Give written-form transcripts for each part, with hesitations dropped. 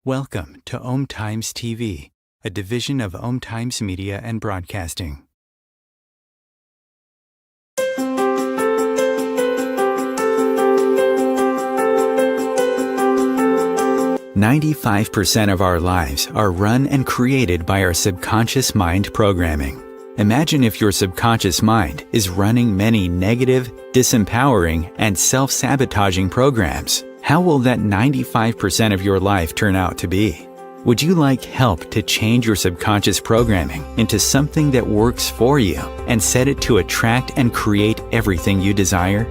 Welcome to Om Times TV, a division of Om Times Media and Broadcasting. "95% of our lives are run and created by our subconscious mind programming. Imagine if your subconscious mind is running many negative, disempowering, and self-sabotaging programs. How will that 95% of your life turn out to be? Would you like help to change your subconscious programming into something that works for you and set it to attract and create everything you desire?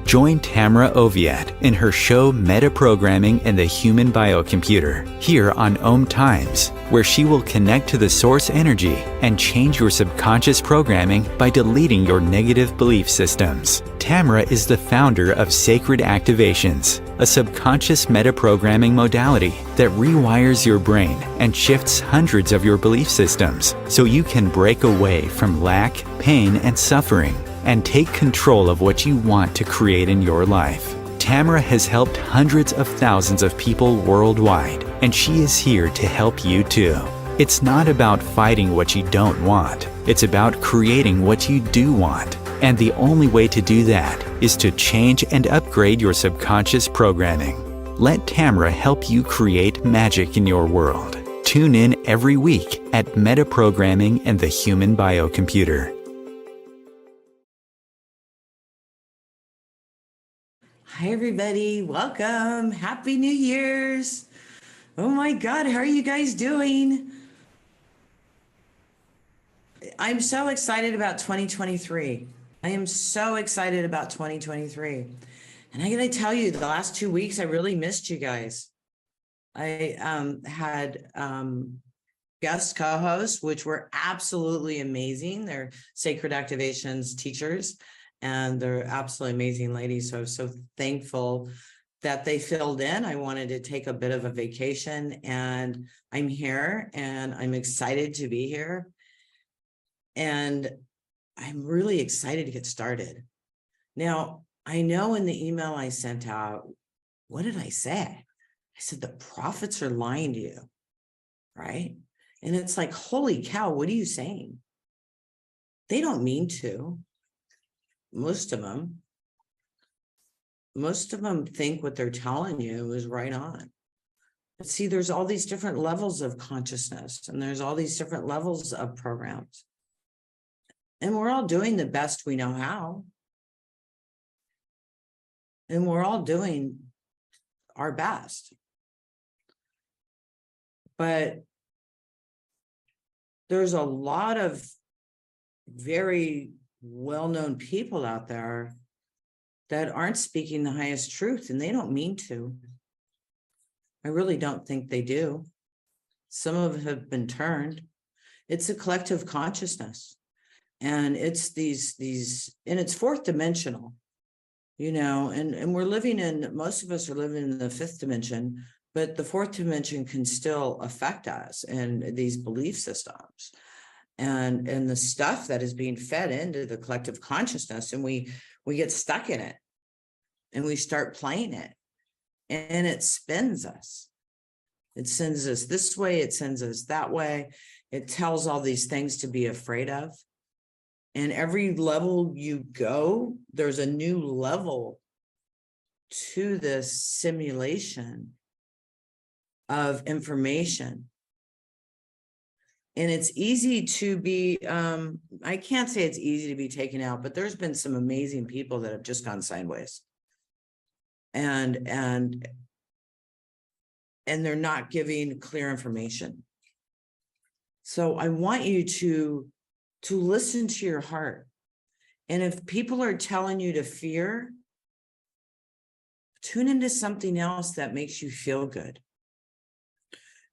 Join Tamra Oviatt in her show Metaprogramming and the Human Biocomputer here on Om Times, where she will connect to the source energy and change your subconscious programming by deleting your negative belief systems. Tamra is the founder of Sacred Activations, a subconscious metaprogramming modality that rewires your brain and shifts hundreds of your belief systems so you can break away from lack, pain, and suffering and take control of what you want to create in your life. Tamra has helped hundreds of thousands of people worldwide, and she is here to help you too. It's not about fighting what you don't want. It's about creating what you do want. And the only way to do that is to change and upgrade your subconscious programming. Let Tamra help you create magic in your world. Tune in every week at Metaprogramming and the Human Biocomputer. Hi, everybody. Welcome. Happy New Year's. Oh my God, how are you guys doing? I'm so excited about 2023. I am so excited about 2023. And I gotta tell you, the last 2 weeks, I really missed you guys. I had guest co-hosts, which were absolutely amazing. They're Sacred Activations teachers. And they're absolutely amazing ladies. So I'm so thankful that they filled in. I wanted to take a bit of a vacation, and I'm here and I'm excited to be here. And I'm really excited to get started. Now, I know in the email I sent out, what did I say? I said, the prophets are lying to you, right? And it's like, holy cow, what are you saying? They don't mean to. Most of them think what they're telling you is right on. But see, there's all these different levels of consciousness, and there's all these different levels of programs. And we're all doing the best we know how. And we're all doing our best. But there's a lot of very well-known people out there that aren't speaking the highest truth, and they don't mean to. I really don't think they do. Some of them have been turned. It's a collective consciousness, and it's these and it's fourth dimensional, and we're living in, most of us are living in the fifth dimension, but the fourth dimension can still affect us and these belief systems. And the stuff that is being fed into the collective consciousness, and we get stuck in it, and we start playing it, and it spins us. It sends us this way, it sends us that way. It tells all these things to be afraid of. And every level you go, there's a new level to this simulation of information. And it's easy to be, I can't say it's easy to be taken out, but there's been some amazing people that have just gone sideways. And they're not giving clear information. So I want you to listen to your heart. And if people are telling you to fear, tune into something else that makes you feel good.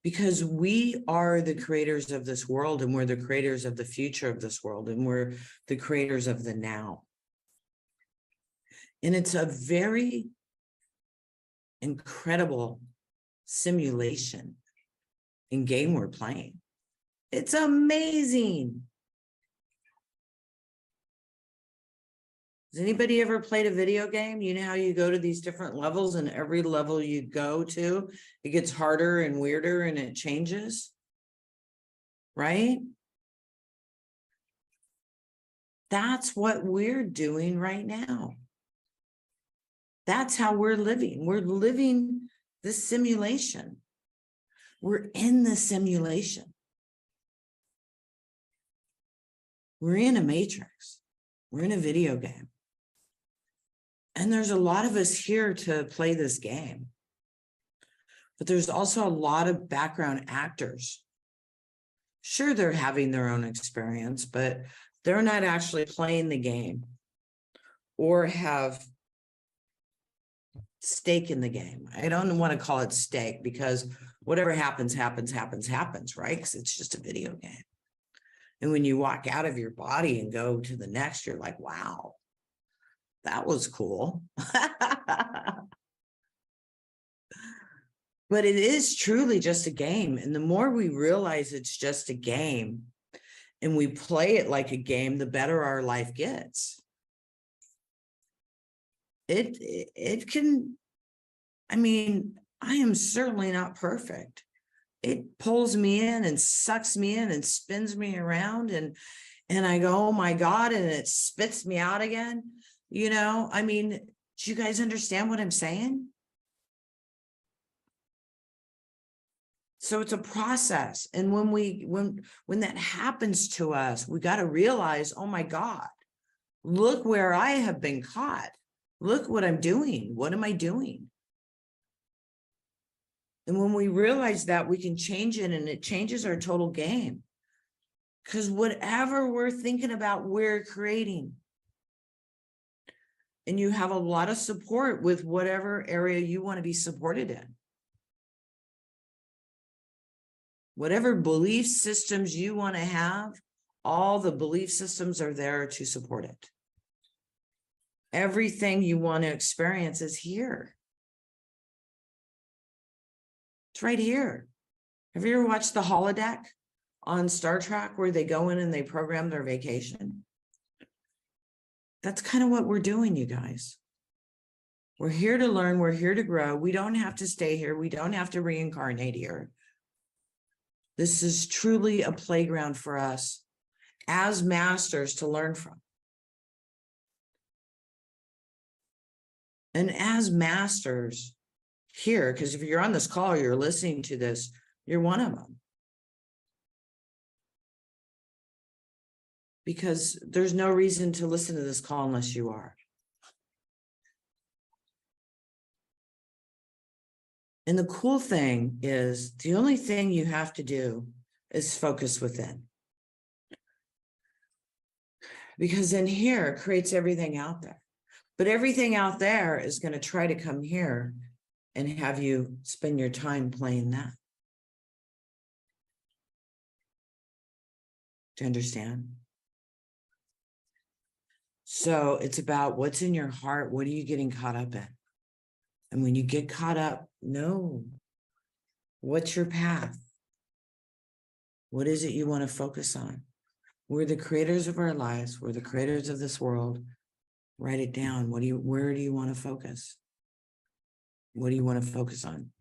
Because we are the creators of this world, and we're the creators of the future of this world, and we're the creators of the now. And it's a very incredible simulation and game we're playing. It's amazing. Has anybody ever played a video game? You know how you go to these different levels, and every level you go to, it gets harder and weirder and it changes, right? That's what we're doing right now. That's how we're living. We're living the simulation. We're in the simulation. We're in a matrix. We're in a video game. And there's a lot of us here to play this game. But there's also a lot of background actors. Sure, they're having their own experience, but they're not actually playing the game or have stake in the game. I don't want to call it stake, because whatever happens, happens, right? Because it's just a video game. And when you walk out of your body and go to the next, you're like, wow, that was cool. But it is truly just a game. And the more we realize it's just a game and we play it like a game, the better our life gets. It can, I mean, I am certainly not perfect. It pulls me in and sucks me in and spins me around, and I go, oh my God, and it spits me out again. You know, I mean, do you guys understand what I'm saying? So it's a process. And when that happens to us, we got to realize, oh my God, look where I have been caught. Look what I'm doing. What am I doing? And when we realize that, we can change it, and it changes our total game. Because whatever we're thinking about, we're creating. And you have a lot of support with whatever area you want to be supported in. Whatever belief systems you want to have, all the belief systems are there to support it. Everything you want to experience is here. It's right here. Have you ever watched the holodeck on Star Trek where they go in and they program their vacation? That's kind of what we're doing, you guys. We're here to learn. We're here to grow. We don't have to stay here. We don't have to reincarnate here. This is truly a playground for us as masters to learn from. And as masters here, because if you're on this call, you're listening to this, you're one of them. Because there's no reason to listen to this call unless you are. And the cool thing is, the only thing you have to do is focus within. Because in here, it creates everything out there. But everything out there is going to try to come here and have you spend your time playing that. Do you understand? So it's about what's in your heart. What are you getting caught up in? And when you get caught up, know what's your path? What is it you want to focus on? We're the creators of our lives. We're the creators of this world. Write it down. Where do you want to focus? What do you want to focus on?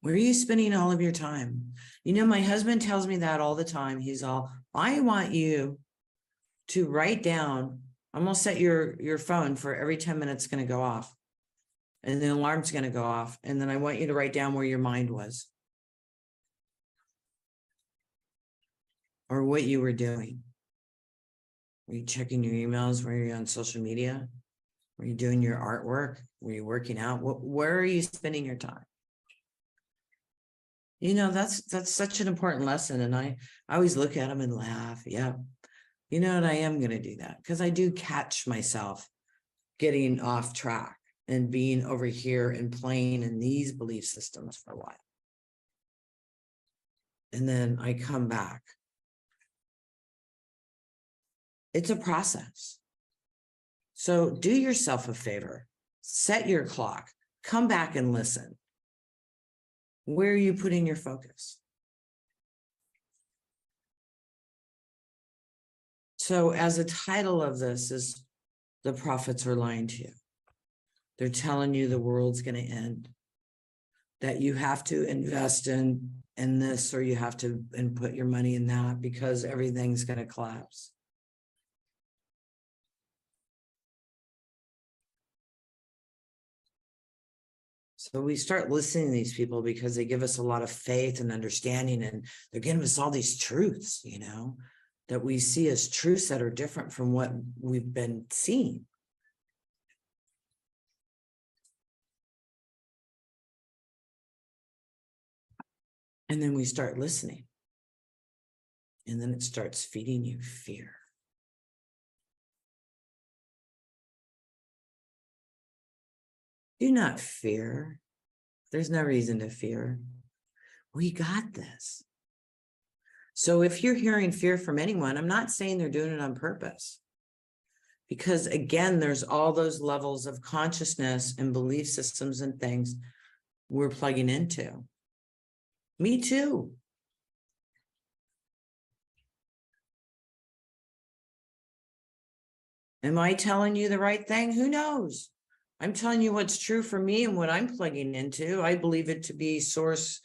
Where are you spending all of your time? You know, my husband tells me that all the time. He's all, I want you to write down. I'm going to set your phone for every 10 minutes going to go off. And the alarm's going to go off. And then I want you to write down where your mind was. Or what you were doing. Were you checking your emails? Were you on social media? Were you doing your artwork? Were you working out? Where are you spending your time? You know, that's such an important lesson. And I always look at them and laugh. Yeah. You know what? I am going to do that because I do catch myself getting off track and being over here and playing in these belief systems for a while. And then I come back. It's a process. So do yourself a favor, set your clock, come back and listen. Where are you putting your focus? So as a title of this is the prophets are lying to you. They're telling you the world's going to end, that you have to invest in this, or you have to and put your money in that because everything's going to collapse. So we start listening to these people because they give us a lot of faith and understanding, and they're giving us all these truths, you know, that we see as truths that are different from what we've been seeing. And then we start listening. And then it starts feeding you fear. Do not fear. There's no reason to fear. We got this. So if you're hearing fear from anyone, I'm not saying they're doing it on purpose. Because again, there's all those levels of consciousness and belief systems and things we're plugging into. Me too. Am I telling you the right thing? Who knows? I'm telling you what's true for me and what I'm plugging into. I believe it to be source,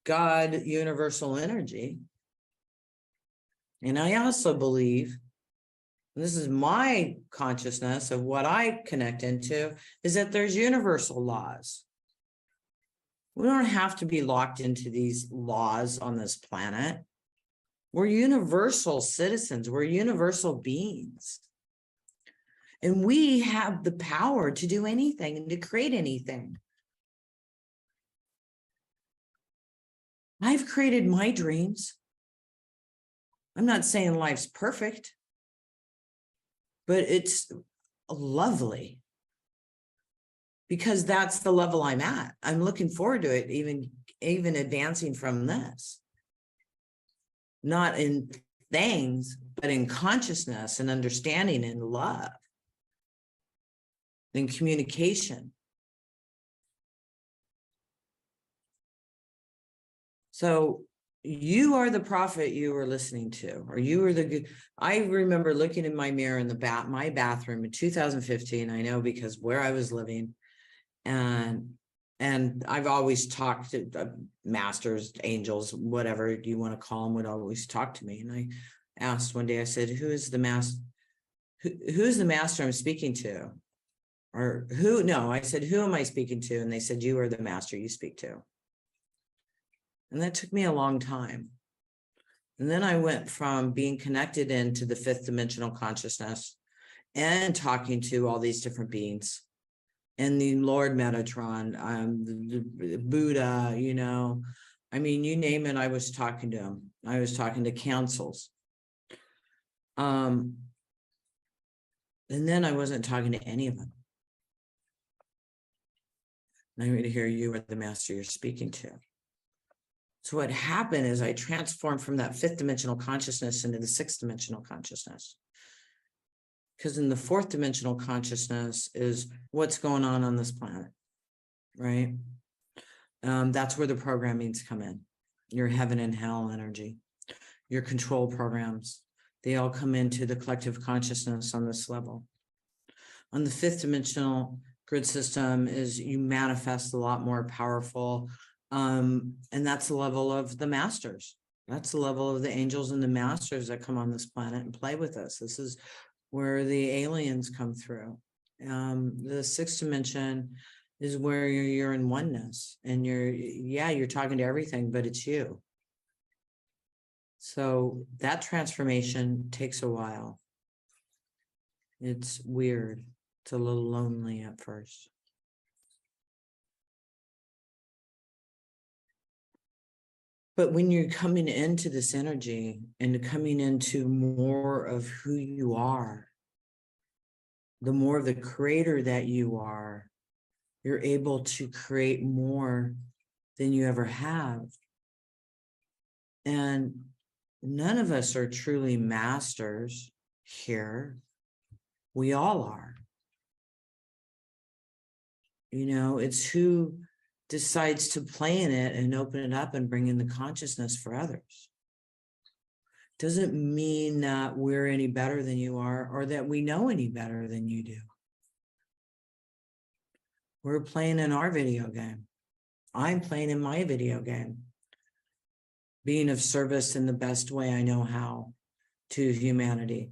God, universal energy. And I also believe, and this is my consciousness of what I connect into, is that there's universal laws. We don't have to be locked into these laws on this planet. We're universal citizens. We're universal beings. And we have the power to do anything and to create anything. I've created my dreams. I'm not saying life's perfect, but it's lovely because that's the level I'm at. I'm looking forward to it, even advancing from this. Not in things, but in consciousness and understanding and love. In communication. So you are the prophet you were listening to, or you were the good. I remember looking in my mirror in my bathroom in 2015. I know because where I was living, and I've always talked to masters, angels, whatever you want to call them, would always talk to me. And I asked one day, I said, "Who is the master? Who's the master I'm speaking to?" Or who? No, I said, "Who am I speaking to?" And they said, "You are the master you speak to." And that took me a long time. And then I went from being connected into the fifth dimensional consciousness and talking to all these different beings and the Lord Metatron, the Buddha, you know, I mean, you name it, I was talking to him. I was talking to councils. And then I wasn't talking to any of them. And I'm going to hear you are the master you're speaking to. So what happened is I transformed from that fifth dimensional consciousness into the sixth dimensional consciousness. Because in the fourth dimensional consciousness is what's going on this planet, right? That's where the programmings come in. Your heaven and hell energy, your control programs, they all come into the collective consciousness on this level. On the fifth dimensional grid system is you manifest a lot more powerful. And that's the level of the masters. That's the level of the angels and the masters that come on this planet and play with us. This is where the aliens come through. The sixth dimension is where you're in oneness and you're talking to everything, but it's you. So that transformation takes a while. It's weird. It's a little lonely at first. But when you're coming into this energy and coming into more of who you are, the more of the creator that you are, you're able to create more than you ever have. And none of us are truly masters here. We all are. You know, it's who decides to play in it and open it up and bring in the consciousness for others. doesn't mean that we're any better than you are or that we know any better than you do. We're playing in our video game. I'm playing in my video game, being of service in the best way I know how to humanity,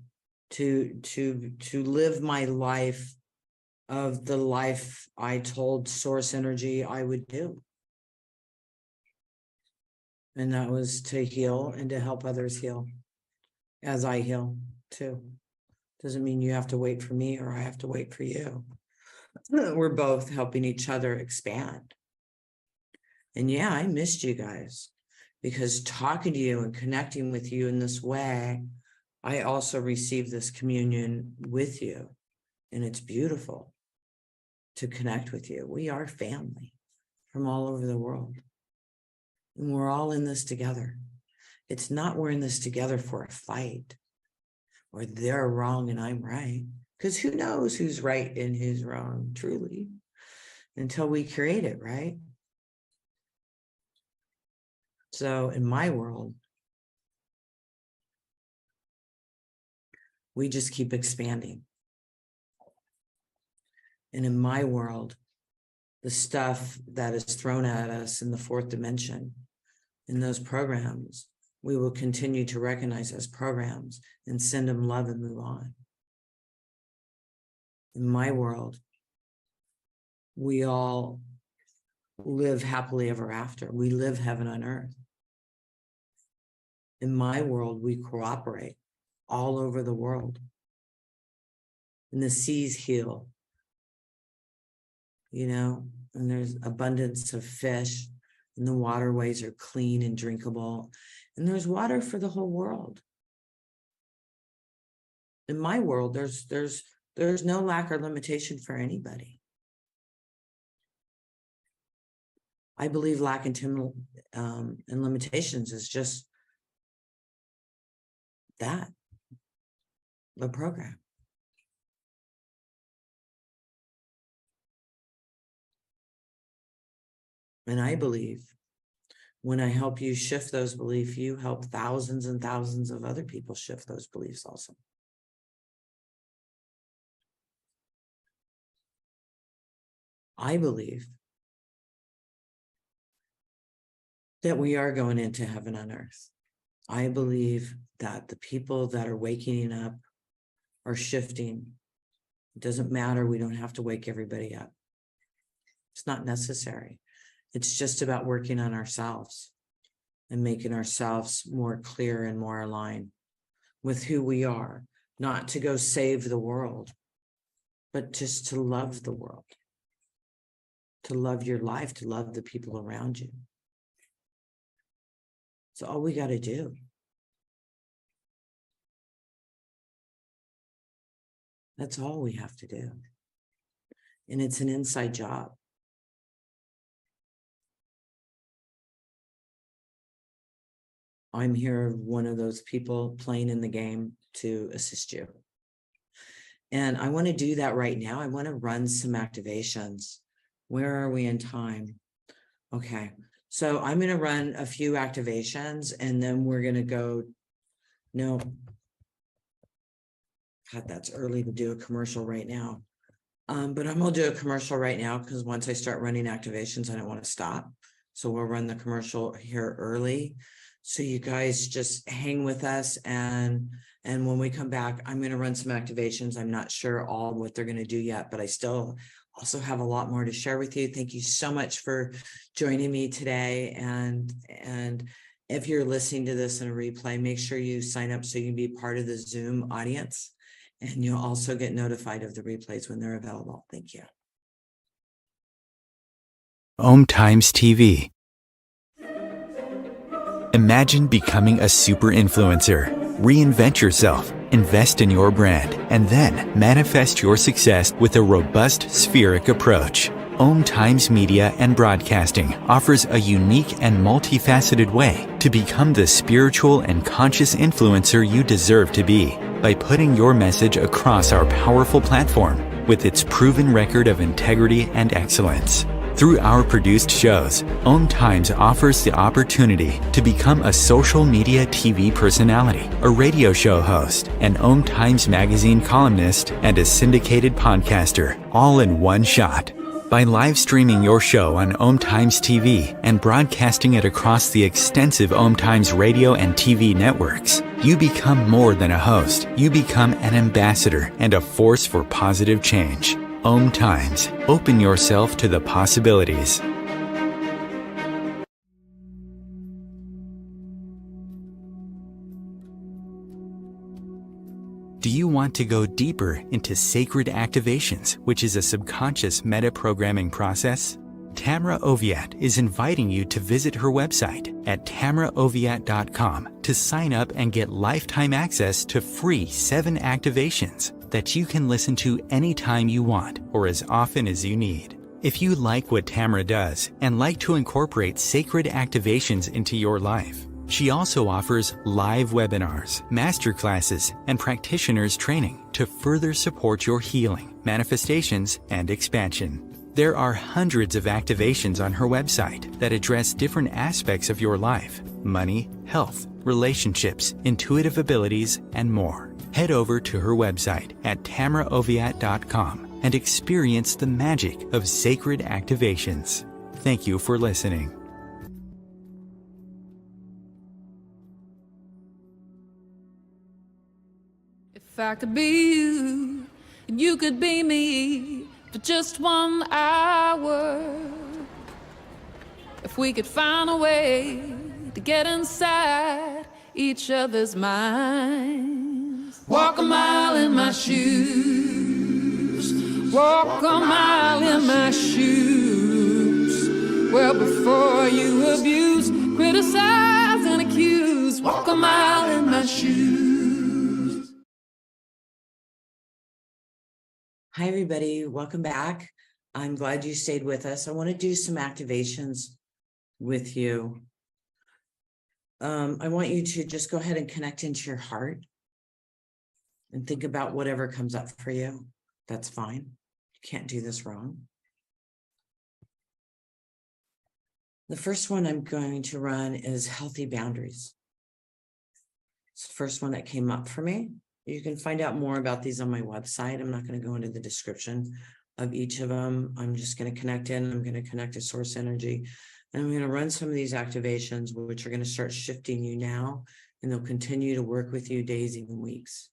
to live my life of the life I told Source Energy I would do. And that was to heal and to help others heal as I heal too. Doesn't mean you have to wait for me or I have to wait for you. We're both helping each other expand. And yeah, I missed you guys because talking to you and connecting with you in this way, I also received this communion with you. And it's beautiful to connect with you. We are family from all over the world. And we're all in this together. It's not we're in this together for a fight or they're wrong and I'm right. Because who knows who's right and who's wrong, truly, until we create it, right? So in my world, we just keep expanding. And in my world, the stuff that is thrown at us in the fourth dimension, in those programs, we will continue to recognize as programs and send them love and move on. In my world, we all live happily ever after. We live heaven on earth. In my world, we cooperate all over the world. And the seas heal, you know, and there's abundance of fish, and the waterways are clean and drinkable, and there's water for the whole world. In my world, there's no lack or limitation for anybody. I believe lack and limitations is just that, a program. And I believe when I help you shift those beliefs, you help thousands and thousands of other people shift those beliefs also. I believe that we are going into heaven on earth. I believe that the people that are waking up are shifting. It doesn't matter. We don't have to wake everybody up. It's not necessary. It's just about working on ourselves and making ourselves more clear and more aligned with who we are, not to go save the world, but just to love the world, to love your life, to love the people around you. It's all we got to do. That's all we have to do. And it's an inside job. I'm here, one of those people playing in the game to assist you. And I want to do that right now. I want to run some activations. Where are we in time? Okay. So I'm going to run a few activations and then we're going to go. No. God, that's early to do a commercial right now. But I'm going to do a commercial right now because once I start running activations, I don't want to stop. So we'll run the commercial here early. So you guys just hang with us. And when we come back, I'm going to run some activations. I'm not sure all what they're going to do yet, but I still also have a lot more to share with you. Thank you so much for joining me today. And if you're listening to this in a replay, make sure you sign up so you can be part of the Zoom audience. And you'll also get notified of the replays when they're available. Thank you. Om Times TV. Imagine becoming a super influencer. Reinvent yourself, invest in your brand, and then manifest your success with a robust spheric approach. Om Times Media and Broadcasting offers a unique and multifaceted way to become the spiritual and conscious influencer you deserve to be by putting your message across our powerful platform with its proven record of integrity and excellence. Through our produced shows, Om Times offers the opportunity to become a social media TV personality, a radio show host, an Om Times magazine columnist, and a syndicated podcaster, all in one shot. By live streaming your show on Om Times TV and broadcasting it across the extensive Om Times radio and TV networks, you become more than a host. You become an ambassador and a force for positive change. Om Times. Open yourself to the possibilities. Do you want to go deeper into sacred activations, which is a subconscious metaprogramming process? Tamra Oviatt is inviting you to visit her website at tamraoviatt.com to sign up and get lifetime access to free 7 activations that you can listen to anytime you want or as often as you need. If you like what Tamra does and like to incorporate sacred activations into your life, she also offers live webinars, masterclasses, and practitioners training to further support your healing, manifestations, and expansion. There are hundreds of activations on her website that address different aspects of your life: money, health, relationships, intuitive abilities, and more. Head over to her website at tamraoviatt.com and experience the magic of sacred activations. Thank you for listening. If I could be you, and you could be me for just 1 hour. If we could find a way to get inside each other's minds. Walk a mile in my shoes. Walk a mile in my shoes. Well, before you abuse, criticize, and accuse. Walk a mile in my shoes. Hi, everybody. Welcome back. I'm glad you stayed with us. I want to do some activations with you. I want you to just go ahead and connect into your heart and think about whatever comes up for you. That's fine. You can't do this wrong. The first one I'm going to run is healthy boundaries. It's the first one that came up for me. You can find out more about these on my website. I'm not going to go into the description of each of them. I'm just going to connect in. I'm going to connect to source energy. And I'm going to run some of these activations, which are going to start shifting you now, and they'll continue to work with you days, even weeks.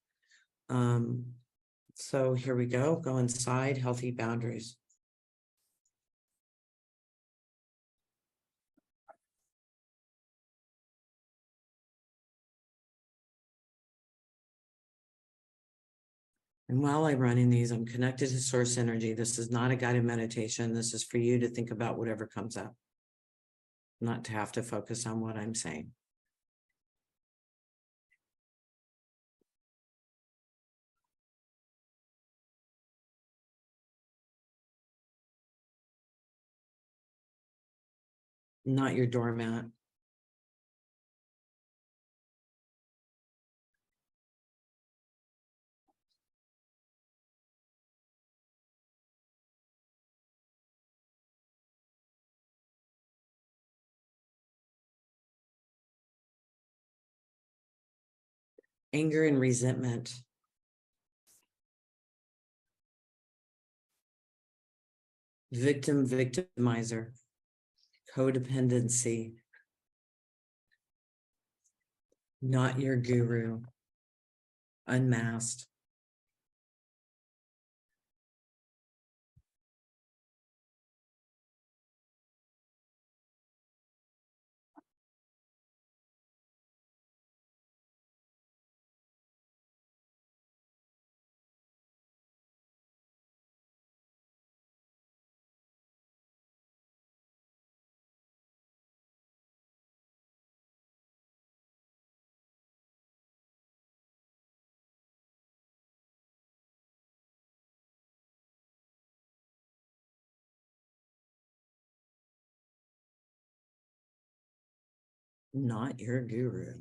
So here we go. Go inside, healthy boundaries. And while I'm running these, I'm connected to source energy. This is not a guided meditation. This is for you to think about whatever comes up, not to have to focus on what I'm saying. Not your doormat. Anger and resentment. Victimizer. Codependency. Not your guru. Unmasked. Not your guru.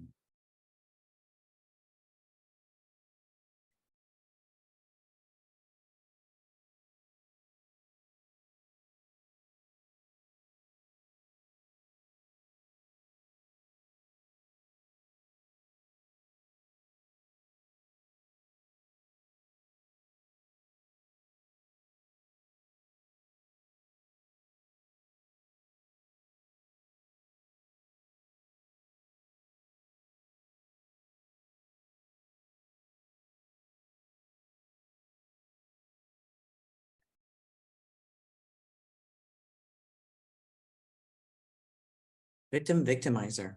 Victimizer.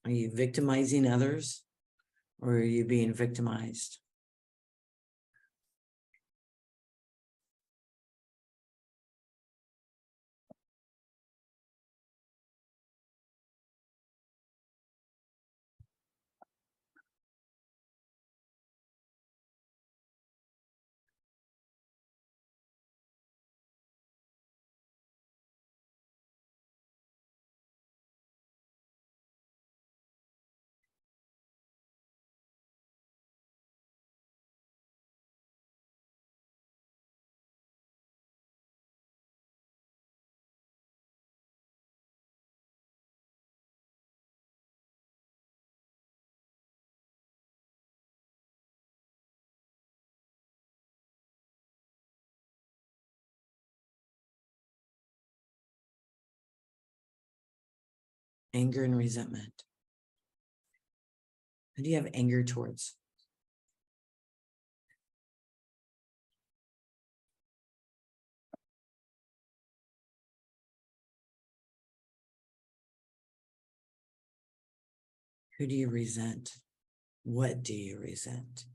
Are you victimizing others or are you being victimized? Anger and resentment. Who do you have anger towards? Who do you resent? What do you resent?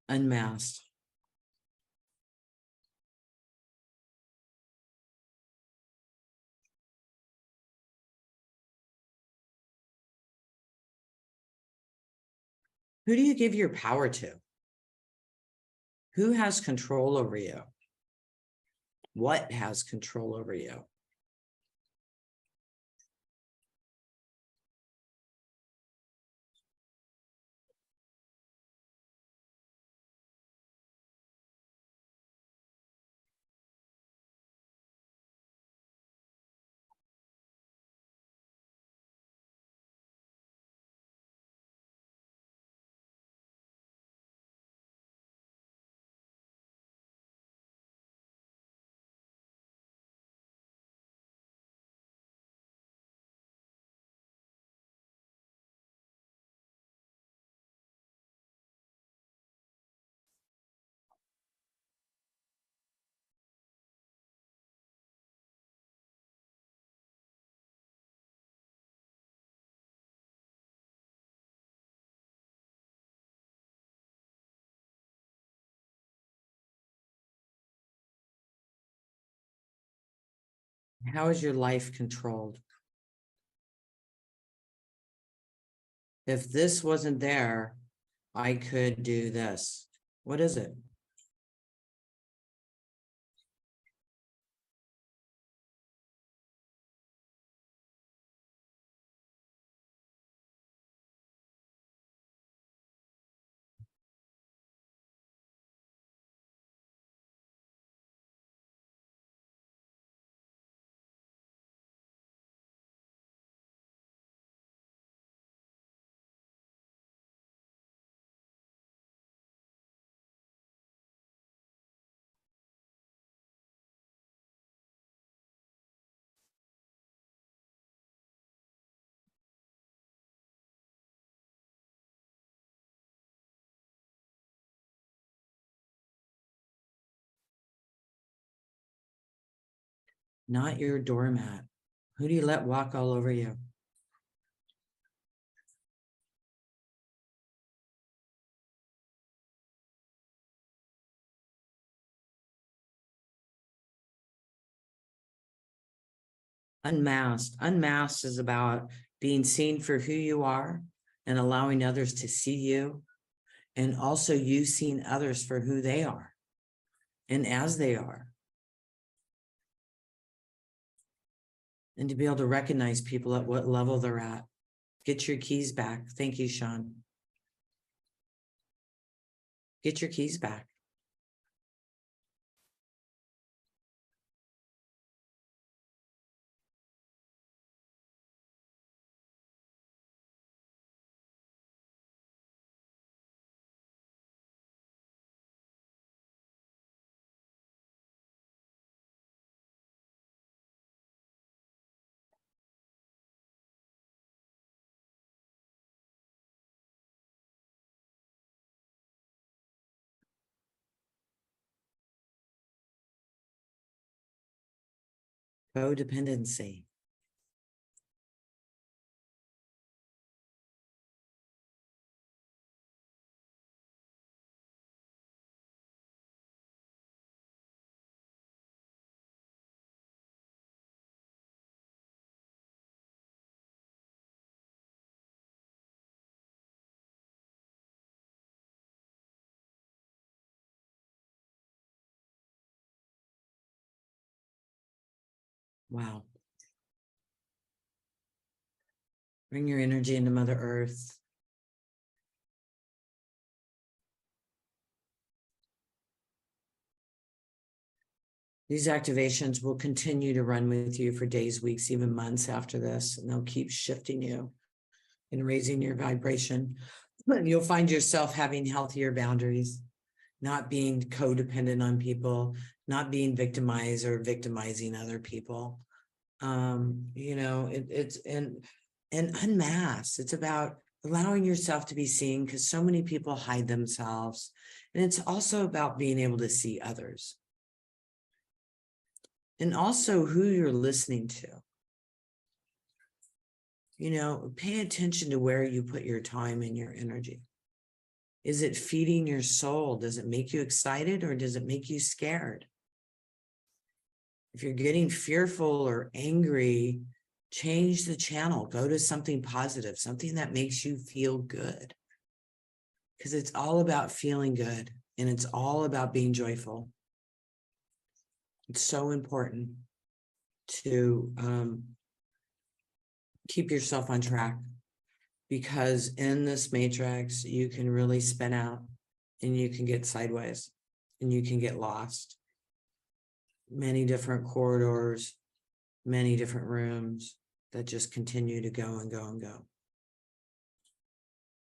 Unmasked. Who do you give your power to? Who has control over you? What has control over you? How is your life controlled? If this wasn't there, I could do this. What is it? Not your doormat. Who do you let walk all over you? Unmasked. Unmasked is about being seen for who you are and allowing others to see you, and also you seeing others for who they are and as they are. And to be able to recognize people at what level they're at. Get your keys back. Thank you, Sean. Get your keys back. Codependency. Wow. Bring your energy into Mother Earth. These activations will continue to run with you for days, weeks, even months after this, and they'll keep shifting you and raising your vibration. You'll find yourself having healthier boundaries, not being codependent on people, not being victimized or victimizing other people. It's and unmasked. It's about allowing yourself to be seen, because so many people hide themselves. And it's also about being able to see others. And also who you're listening to. Pay attention to where you put your time and your energy. Is it feeding your soul? Does it make you excited, or does it make you scared? If you're getting fearful or angry, change the channel. Go to something positive, something that makes you feel good. Because it's all about feeling good, and it's all about being joyful. It's so important to keep yourself on track, because in this matrix, you can really spin out, and you can get sideways, and you can get lost. Many different corridors, many different rooms that just continue to go and go and go.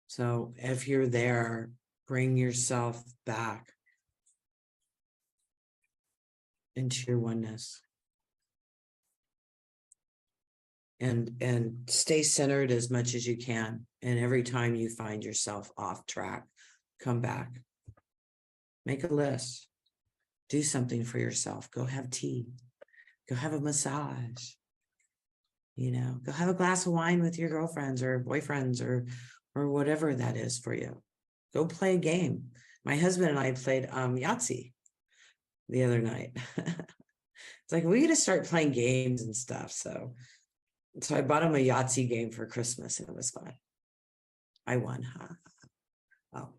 So if you're there, bring yourself back into your oneness. And stay centered as much as you can. And every time you find yourself off track, come back. Make a list. Do something for yourself. Go have tea. Go have a massage. Go have a glass of wine with your girlfriends or boyfriends or whatever that is for you. Go play a game. My husband and I played Yahtzee the other night. It's like, we got to start playing games and stuff. So I bought him a Yahtzee game for Christmas, and it was fun. I won, huh? Oh.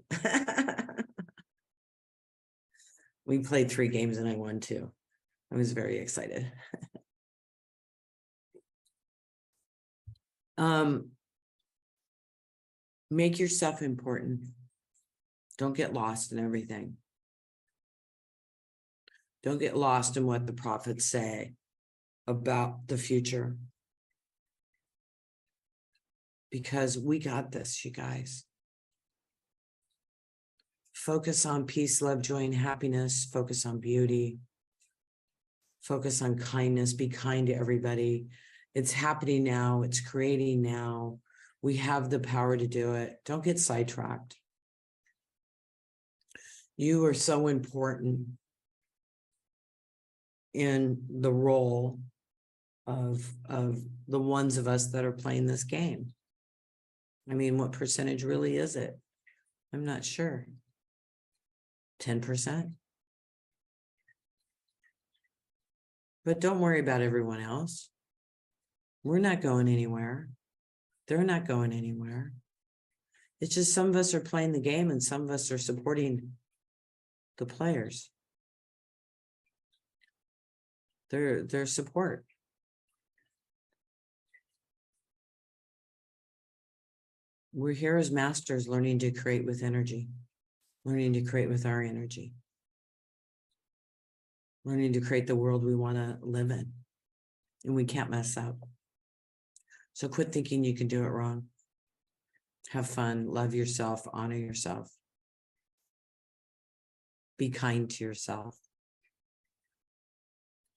We played 3 games and I won 2. I was very excited. Make yourself important. Don't get lost in everything. Don't get lost in what the prophets say about the future. Because we got this, you guys. Focus on peace, love, joy, and happiness. Focus on beauty. Focus on kindness. Be kind to everybody. It's happening now. It's creating now. We have the power to do it. Don't get sidetracked. You are so important in the role of the ones of us that are playing this game. I mean, what percentage really is it? I'm not sure. 10%. But don't worry about everyone else. We're not going anywhere. They're not going anywhere. It's just some of us are playing the game and some of us are supporting the players. Their support. We're here as masters, learning to create with energy, learning to create with our energy, learning to create the world we want to live in, and we can't mess up. So quit thinking you can do it wrong. Have fun, love yourself, honor yourself. Be kind to yourself.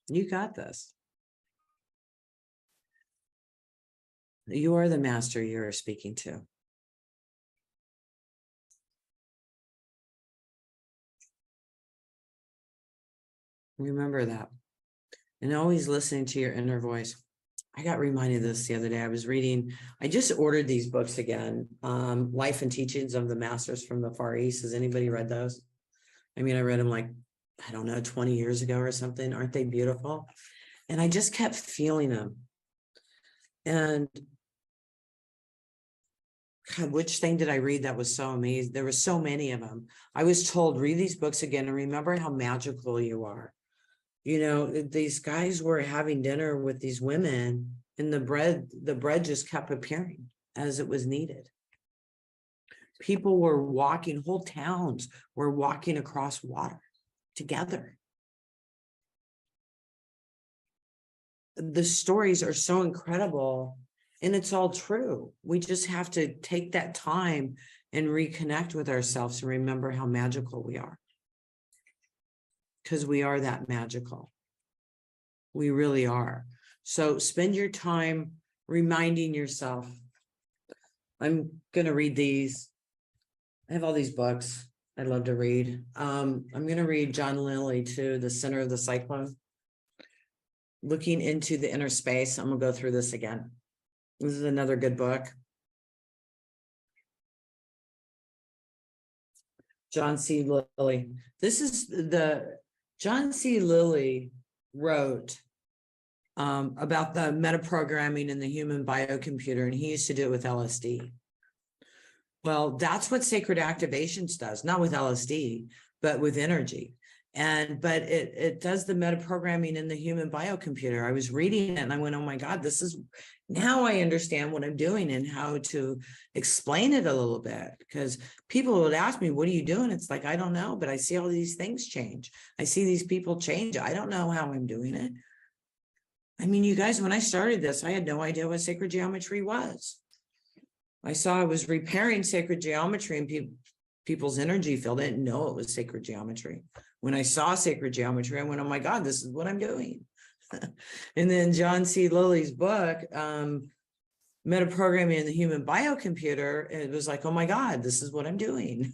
You got this. You are the master you are speaking to. Remember that. and always listening to your inner voice. I got reminded of this the other day. I was reading, I just ordered these books again. Life and Teachings of the Masters from the Far East. Has anybody read those? I mean, I read them like, I don't know, 20 years ago or something. Aren't they beautiful? And I just kept feeling them. And God, which thing did I read that was so amazing? There were so many of them. I was told, read these books again and remember how magical you are. You know, these guys were having dinner with these women, and the bread just kept appearing as it was needed. People were walking, whole towns were walking across water together. The stories are so incredible, and it's all true. We just have to take that time and reconnect with ourselves and remember how magical we are. Because we are that magical. We really are. So spend your time reminding yourself. I'm going to read these. I have all these books I love to read. I'm going to read John Lilly too, The Center of the Cyclone. Looking into the inner space. I'm going to go through this again. This is another good book. John C. Lilly. This is John C. Lilly wrote about the metaprogramming in the human biocomputer, and he used to do it with LSD. Well, that's what Sacred Activations does, not with LSD, but with energy. But it does the metaprogramming in the human biocomputer. I was reading it and I went, oh my God, now I understand what I'm doing and how to explain it a little bit, because people would ask me, what are you doing? It's like, I don't know, but I see all these things change. I see these people change. I don't know how I'm doing it. I mean, you guys, when I started this, I had no idea what sacred geometry was. I was repairing sacred geometry in people's energy field. I didn't know it was sacred geometry. When I saw sacred geometry, I went, oh my God, this is what I'm doing. And then John C. Lilly's book, Metaprogramming in the Human Biocomputer, it was like, oh my God, this is what I'm doing.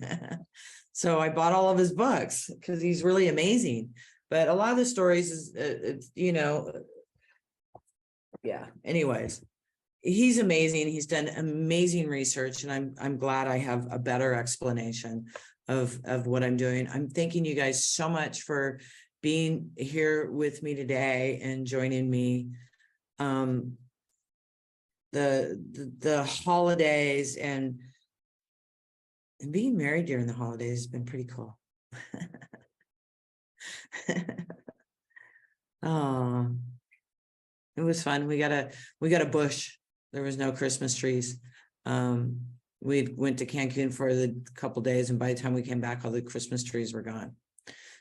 So I bought all of his books because he's really amazing. But a lot of the stories is, yeah, anyways, he's amazing. He's done amazing research, and I'm glad I have a better explanation of what I'm doing. I'm thanking you guys so much for being here with me today and joining me. The holidays and being married during the holidays has been pretty cool. Oh, it was fun. We got a bush. There was no Christmas trees. We went to Cancun for the couple days, and by the time we came back, all the Christmas trees were gone.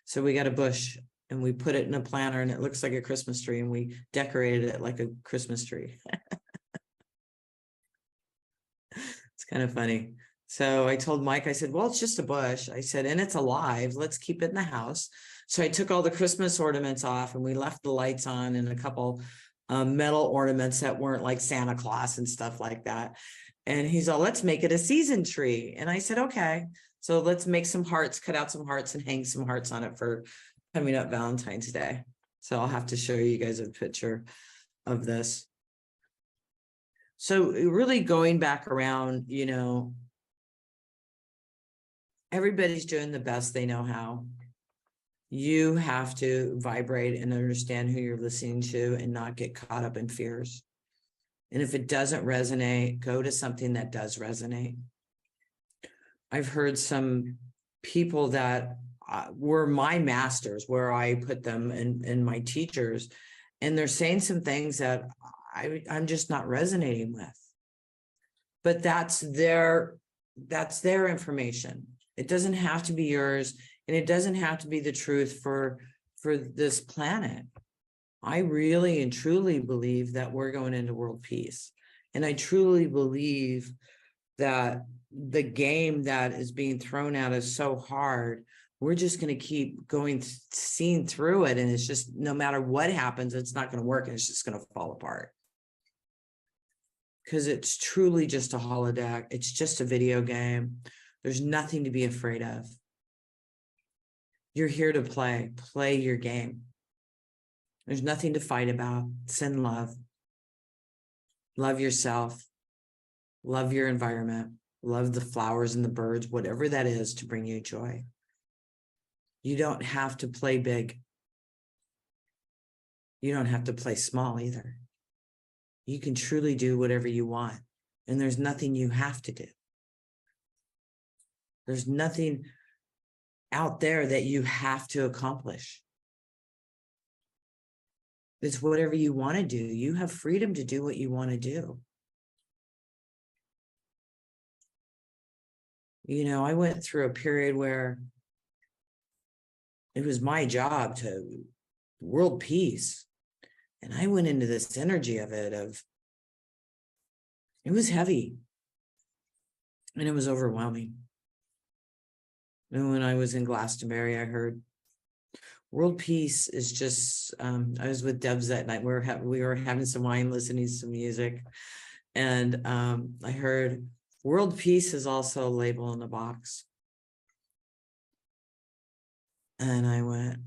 So we got a bush and we put it in a planter, and it looks like a Christmas tree, and we decorated it like a Christmas tree. It's kind of funny. So I told Mike, I said, well, it's just a bush. I said, and it's alive. Let's keep it in the house. So I took all the Christmas ornaments off, and we left the lights on and a couple metal ornaments that weren't like Santa Claus and stuff like that. And he's all, let's make it a season tree. And I said, okay, so let's make some hearts, cut out some hearts and hang some hearts on it for coming up Valentine's Day. So I'll have to show you guys a picture of this. So really going back around, everybody's doing the best they know how. You have to vibrate and understand who you're listening to and not get caught up in fears. And if it doesn't resonate, go to something that does resonate. I've heard some people that were my masters, where I put them in my teachers, and they're saying some things that I'm just not resonating with. But that's their information. It doesn't have to be yours, and it doesn't have to be the truth for this planet. I really and truly believe that we're going into world peace. And I truly believe that the game that is being thrown at us so hard, we're just going to keep seeing through it. And it's just, no matter what happens, it's not going to work, and it's just going to fall apart. Because it's truly just a holodeck. It's just a video game. There's nothing to be afraid of. You're here to play your game. There's nothing to fight about. Send love. Love yourself. Love your environment. Love the flowers and the birds, whatever that is to bring you joy. You don't have to play big. You don't have to play small either. You can truly do whatever you want. And there's nothing you have to do. There's nothing out there that you have to accomplish. It's whatever you want to do. You have freedom to do what you want to do. You know, I went through a period where it was my job to world peace. And I went into this energy of it, it was heavy and it was overwhelming. And when I was in Glastonbury, I heard world peace is just, I was with Debs that night. We were having some wine, listening to some music. And I heard world peace is also a label in a box. And I went,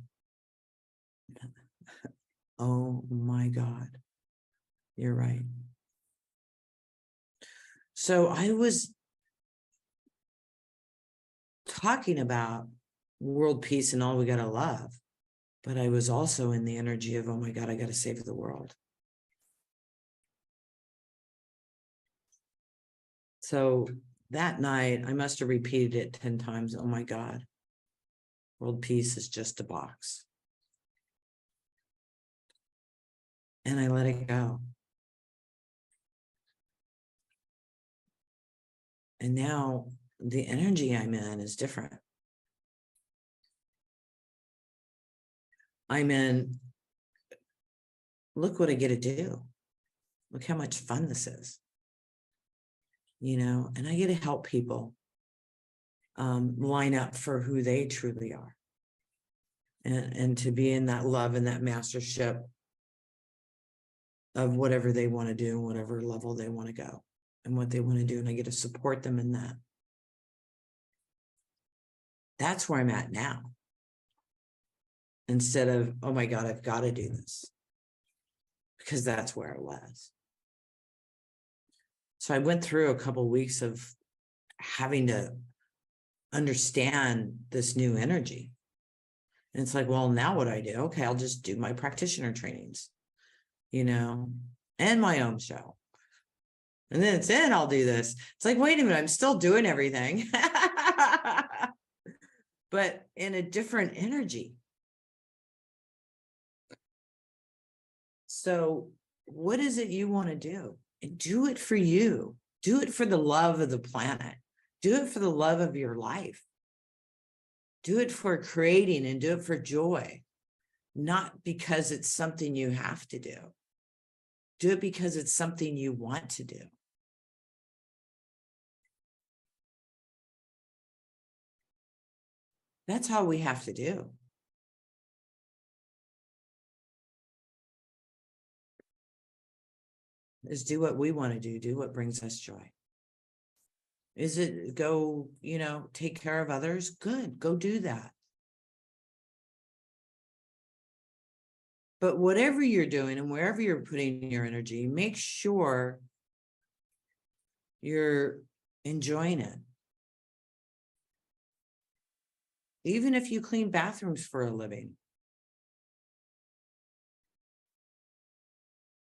oh my God, you're right. So I was talking about world peace and all we got to love, but I was also in the energy of, oh my God, I got to save the world. So that night, I must have repeated it 10 times. Oh my God, world peace is just a box. And I let it go. And now the energy I'm in is different. I'm in, look what I get to do. Look how much fun this is. You know, and I get to help people line up for who they truly are. And to be in that love and that mastership of whatever they want to do, whatever level they want to go and what they want to do. And I get to support them in that. That's where I'm at now. Instead of, oh my God, I've got to do this. Because that's where I was. So I went through a couple of weeks of having to understand this new energy. And it's like, well, now what do I do? Okay, I'll just do my practitioner trainings, you know, and my own show. And then it's in, I'll do this. It's like, wait a minute, I'm still doing everything. But in a different energy. So what is it you want to do? And do it for you. Do it for the love of the planet. Do it for the love of your life. Do it for creating and do it for joy. Not because it's something you have to do. Do it because it's something you want to do. That's all we have to do. Is do what we want to do what brings us joy. Is it go, you know, take care of others? Good, go do that. But whatever you're doing and wherever you're putting your energy, make sure you're enjoying it. Even if you clean bathrooms for a living,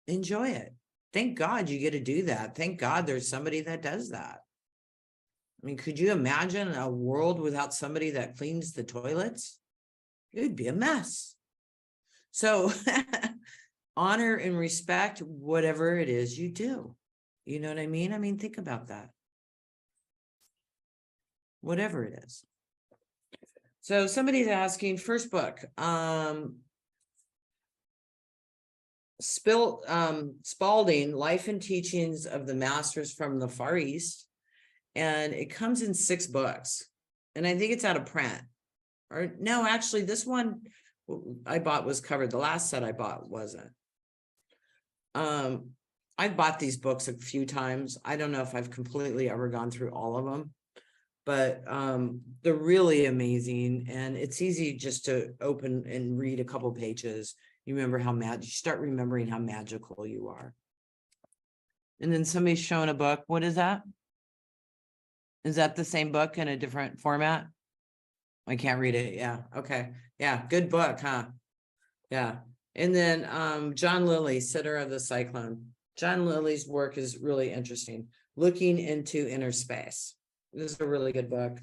enjoy it. Thank God you get to do that. Thank God there's somebody that does that. I mean, could you imagine a world without somebody that cleans the toilets? It would be a mess. So honor and respect whatever it is you do. You know what I mean? I mean, think about that. Whatever it is. So somebody's asking, first book, Spalding, Life and Teachings of the Masters from the Far East. And it comes in 6 books. And I think it's out of print. Or no, actually, this one I bought was covered. The last set I bought wasn't. I've bought these books a few times. I don't know if I've completely ever gone through all of them. But they're really amazing. And it's easy just to open and read a couple pages You remember how you start remembering how magical you are. And then somebody's showing a book. What is that? Is that the same book in a different format? I can't read it. Yeah. Okay. Yeah. Good book, huh? Yeah. And then John Lilly, Sitter of the Cyclone. John Lilly's work is really interesting. Looking into Inner Space. This is a really good book.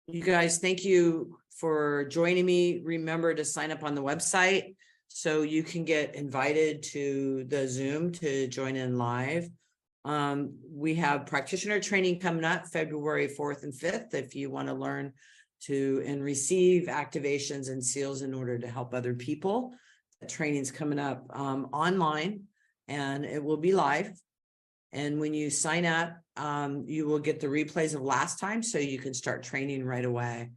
You guys, thank you for joining me. Remember to sign up on the website so you can get invited to the Zoom to join in live. We have practitioner training coming up February 4th and 5th if you want to learn to and receive activations and seals in order to help other people. The training's coming up online, and it will be live. And when you sign up, you will get the replays of last time so you can start training right away.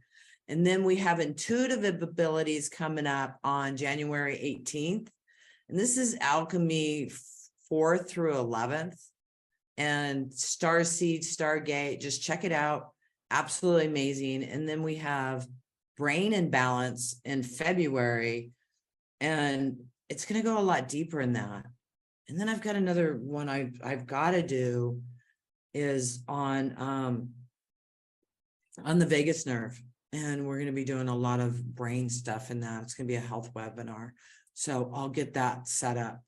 And then we have intuitive abilities coming up on January 18th. And this is Alchemy 4th through 11th. And Starseed, Stargate, just check it out. Absolutely amazing. And then we have Brain and Balance in February. And it's going to go a lot deeper in that. And then I've got another one I've got to do is on the vagus nerve. And we're going to be doing a lot of brain stuff in that. It's going to be a health webinar. So I'll get that set up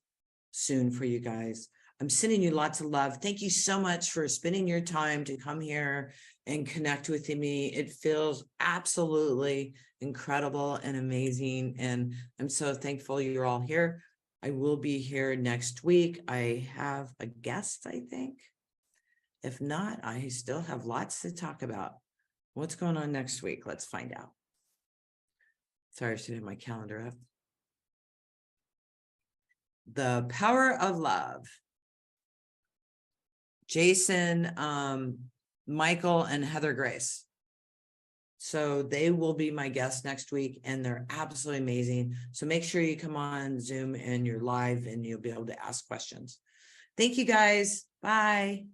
soon for you guys. I'm sending you lots of love. Thank you so much for spending your time to come here and connect with me. It feels absolutely incredible and amazing. And I'm so thankful you're all here. I will be here next week. I have a guest, I think. If not, I still have lots to talk about. What's going on next week? Let's find out. Sorry, I should have my calendar up. The Power of Love. Jason, Michael, and Heather Grace. So they will be my guests next week, and they're absolutely amazing. So make sure you come on Zoom and you're live and you'll be able to ask questions. Thank you guys. Bye.